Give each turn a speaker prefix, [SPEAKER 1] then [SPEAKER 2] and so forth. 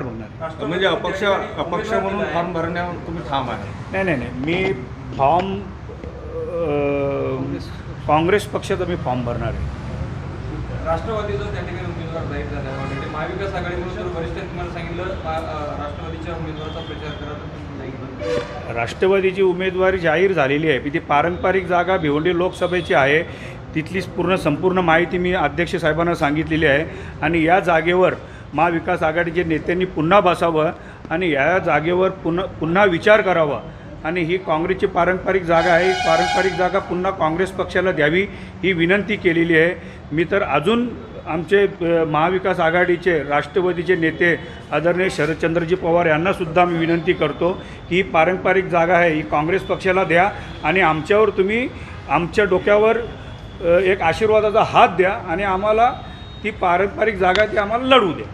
[SPEAKER 1] म्हणजे अपक्ष म्हणून फॉर्म भरण्यावर तुम्ही ठाम आहे?
[SPEAKER 2] नाही, मी फॉर्म काँग्रेस पक्षाचा मी फॉर्म भरणार आहे.
[SPEAKER 3] राष्ट्रवादीचा त्या ठिकाणी उमेदवार जाहीर झाला आहे. महाविकास आघाडीमध्ये तर वरिष्ठांनी तुम्हाला सांगितलं राष्ट्रवादीच्या उमेदवाराचा प्रचार करा.
[SPEAKER 2] राष्ट्रवादीची उमेदवारी जाहीर झालेली आहे. ती पारंपरिक जागा भिवंडी लोकसभेची आहे. तिथली संपूर्ण माहिती मी अध्यक्ष साहेबांना सांगितलेली आहे आणि या जागेवर महाविकास आघाडीच्या नेत्यांनी पुन्हा बसावं आणि या जागेवर पुन्हा विचार करावा आणि ही काँग्रेसची पारंपरिक जागा आहे. पारंपरिक जागा पुन्हा काँग्रेस पक्षाला द्यावी ही विनंती केलेली आहे. मी तर अजून आमचे महाविकास आघाडीचे राष्ट्रवादीचे नेते आदरणीय शरदचंद्रजी पवार यांनासुद्धा मी विनंती करतो की ही पारंपरिक जागा आहे ही काँग्रेस पक्षाला द्या आणि आमच्यावर तुम्ही आमच्या डोक्यावर एक आशीर्वादाचा हात द्या आणि आम्हाला ती पारंपरिक जागा ती आम्हाला लढवू द्या.